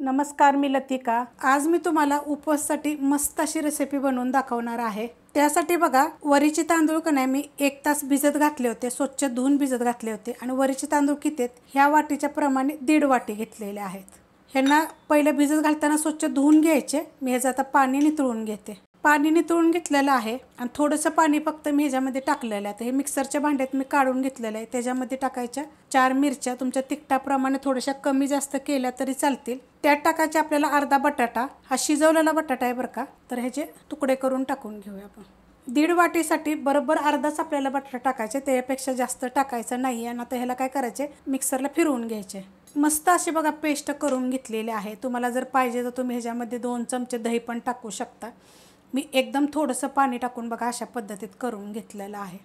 नमस्कार, मी लतिका। आज मी तुम्हाला उपवासासाठी मस्त अशी रेसिपी बनवून दाखवणार आहे। त्यासाठी बघा, वरीचे तांदूळ कने मी 1 तास भिजत घातले होते, स्वच्छ धुवून भिजत घातले होते। आणि वरीचे तांदूळ किती आहेत ह्या वाटीच्या प्रमाणे 1.5 वाटी घेतलेले आहेत। ह्यांना पहिले भिजत घालताना स्वच्छ धुवून घ्यायचे। मी ह्याचं आता पाणी नितळून घेते। पाणी नितळून घेतलेलं आहे आणि थोडंसं पाणी फक्त मी ह्याच्यामध्ये टाकलेलं आहे। हे मिक्सरच्या भांड्यात मी काढून घेतलेलं आहे। त्याच्यामध्ये टाकायच्या 4 मिरच्या, तुमच्या तिखटाप्रमाणे थोड्याशा कमी जास्त केल्या तरी चालतील। त्यात टाकायचे आपल्याला अर्धा बटाटा, हा शिजवलेला बटाटा आहे बरं का। तर ह्याचे तुकडे करून टाकून घेऊया आपण। 1.5 वाटीसाठी बरोबर अर्धाच आपल्याला बटाटा टाकायचे, त्यापेक्षा जास्त टाकायचं नाही। आणि आता ह्याला काय करायचे, मिक्सरला फिरवून घ्यायचे। मस्त अशी बघा पेस्ट करून घेतलेली आहे। तुम्हाला जर पाहिजे तर तुम्ही ह्याच्यामध्ये 2 चमचे दही पण टाकू शकता। मी एकदम थोडंसं पाणी टाकून बघा अशा पद्धतीत करून घेतलेलं आहे।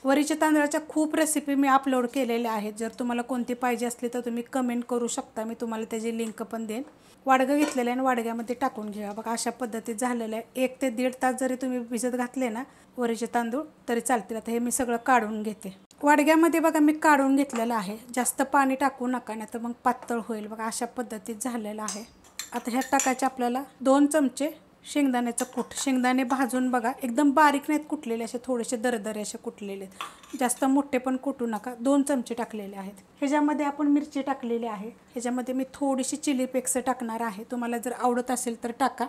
वरीच्या तांदळाच्या खूप रेसिपी मी अपलोड केलेल्या आहेत। जर तुम्हाला कोणती पाहिजे असली तर तुम्ही कमेंट करू शकता, मी तुम्हाला त्याची लिंक पण देईन। वाडगं घेतलेलं आहे आणि वाडग्यामध्ये टाकून घ्या। बघा अशा पद्धतीत झालेलं आहे। 1 ते 1.5 तास जरी तुम्ही भिजत घातले ना वरीचे तांदूळ तरी चालतील। आता हे मी सगळं काढून घेते। वाडग्यामध्ये बघा मी काढून घेतलेलं आहे। जास्त पाणी टाकू नका, नाही तर मग पातळ होईल। बघा अशा पद्धतीत झालेलं आहे। आता ह्यात टाकायचे आपल्याला 2 चमचे शेंगदाण्याचं कूट। शेंगदाणे भाजून बघा, एकदम बारीक नाहीत कुटलेले, असे थोडेसे दरदरे असे कुटलेले आहेत। जास्त मोठे पण कुटू नका। 2 चमचे टाकलेले आहेत। ह्याच्यामध्ये आपण मिरची टाकलेली आहे। ह्याच्यामध्ये मी थोडीशी चिली फ्लेक्स टाकणार आहे। तुम्हाला जर आवडत असेल तर टाका,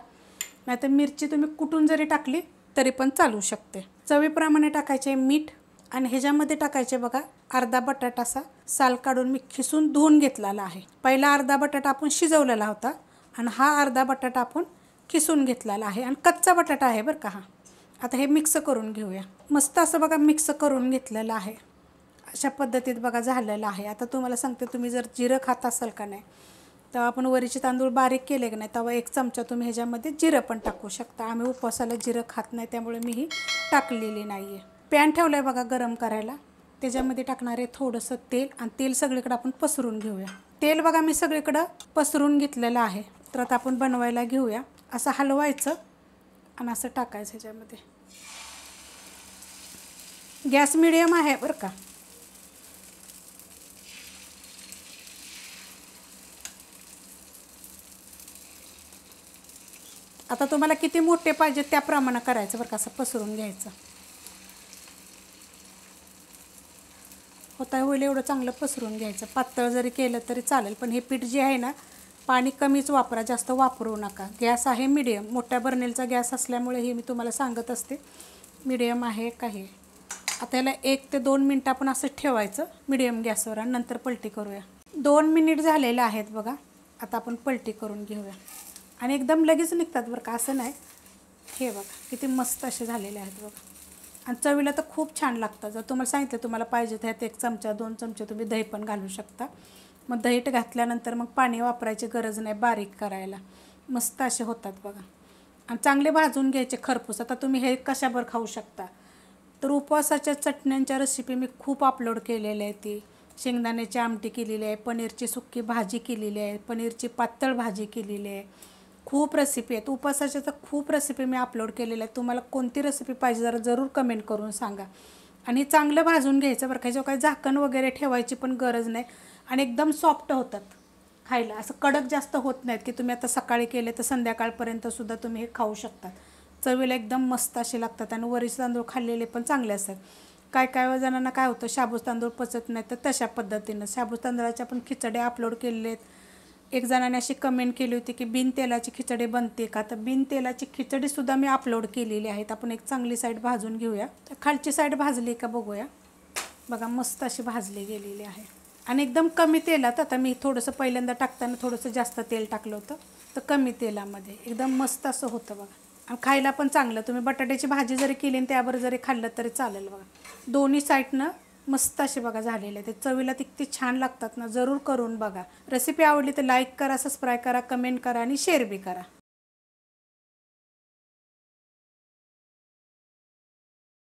नाहीतर मिरची तुम्ही कुटून जरी टाकली तरी पण चालू शकते। चवीप्रमाणे टाकायचे मीठ आणि ह्याच्यामध्ये टाकायचे बघा अर्धा बटाटाचा साल काढून मी खिसून धुवून घेतलेला आहे। पहिला अर्धा बटाटा आपण शिजवलेला होता आणि हा अर्धा बटाटा आपण खिसून घेतलेला आहे आणि कच्चा बटाटा आहे बरं का हा। आता हे मिक्स करून घेऊया। मस्त असं बघा मिक्स करून घेतलेलं आहे। अशा पद्धतीत बघा झालेलं आहे। आता तुम्हाला सांगते, तुम्ही जर जिरं खात असाल का नाही, तर आपण वरीचे तांदूळ बारीक केले की नाही, तेव्हा 1 चमचा तुम्ही ह्याच्यामध्ये जिरं पण टाकू शकता। आम्ही उपवासाला जिरं खात नाही, त्यामुळे मी ही टाकलेली नाही आहे। पॅन ठेवलं आहे बघा गरम करायला। त्याच्यामध्ये टाकणार आहे थोडंसं तेल आणि तेल सगळीकडे आपण पसरून घेऊया। तेल बघा मी सगळीकडं पसरून घेतलेलं आहे। तर आता आपण बनवायला घेऊया। असं हलवायचं आणि असं टाकायचं ह्याच्यामध्ये। गॅस मिडियम आहे बरं का। आता तुम्हाला किती मोठे पाहिजे त्याप्रमाणे करायचं बरं का। असं पसरून घ्यायचं, होता होईल एवढं चांगलं पसरून घ्यायचं। पातळ जरी केलं तरी चालेल, पण हे पीठ जे आहे ना पाणी कमीच वापरा, जास्त वापरू नका। गॅस आहे मीडियम, मोठ्या बर्नेलचा गॅस असल्यामुळे हे मी तुम्हाला सांगत असते मीडियम आहे का हे। आता याला 1 ते 2 मिनटं आपण असं ठेवायचं मीडियम गॅसवर आणि नंतर पलटी करूया। 2 मिनिट झालेले आहेत बघा। आता आपण पलटी करून घेऊया आणि एकदम लगेच निघतात बरं का, असं नाही। हे बघा किती मस्त असे झालेले आहेत बघा। आणि चवीला तर खूप छान लागतं। जर तुम्हाला सांगितलं तुम्हाला पाहिजे तर 1 चमचा 2 चमचे तुम्ही दही पण घालू शकता। मग दही घातल्यानंतर मग पाणी वापरायची गरज नाही बारीक करायला। मस्त असे होतात बघा आणि चांगले भाजून घ्यायचे खरपूस। आता तुम्ही हे कशावर खाऊ शकता, तर उपवासाच्या चटण्यांच्या रेसिपी मी खूप अपलोड केलेल्या आहेत। ती शेंगदाण्याची आमटी केलेली आहे, पनीरची सुक्की भाजी केलेली आहे, पनीरची पातळ भाजी केलेली आहे। खूप रेसिपी आहेत उपवासाच्या, तर खूप रेसिपी मी अपलोड केलेल्या आहेत। तुम्हाला कोणती रेसिपी पाहिजे जरा जरूर कमेंट करून सांगा। आणि चांगलं भाजून घ्यायचं बरं का, जो काही झाकण वगैरे ठेवायची पण गरज नाही आणि एकदम सॉफ्ट होतात खायला। असं कडक जास्त होत नाहीत की तुम्ही आता सकाळी केले तर संध्याकाळपर्यंत सुद्धा तुम्ही हे खाऊ शकतात। चवीला एकदम मस्त असे लागतात आणि वरीचे तांदूळ खाल्लेले पण चांगले असतात। काय जणांना काय होतं, शाबूत तांदूळ पचत नाही, तर तशा पद्धतीनं शाबूत तांदळाच्या पण खिचड्या अपलोड केलेले आहेत। एक जणाने अशी कमेंट केली होती की बिन तेलाची खिचडी बनते का, तर बिन तेलाची खिचडीसुद्धा मी अपलोड केलेली आहेत। आपण एक चांगली साईड भाजून घेऊया। तर खालची साईड भाजली का बघूया। बघा मस्त अशी भाजली गेलेली आहे आणि एकदम कमी तेलात। आता मी थोडंसं पहिल्यांदा टाकताना थोडंसं जास्त तेल टाकलं होतं, तर कमी तेलामध्ये एकदम मस्त असं होतं बघा। आणि खायला पण चांगलं। तुम्ही बटाट्याची भाजी जरी केली आणि त्यावर जरी खाल्लं तरी चालेल बघा। दोन्ही साईडनं मस्त असे बघा झालेले ते चवीला किती छान लागतात ना, जरूर करून बघा। रेसिपी आवडली तर लाईक करा, सबस्क्राईब करा, कमेंट करा आणि शेअर बी करा।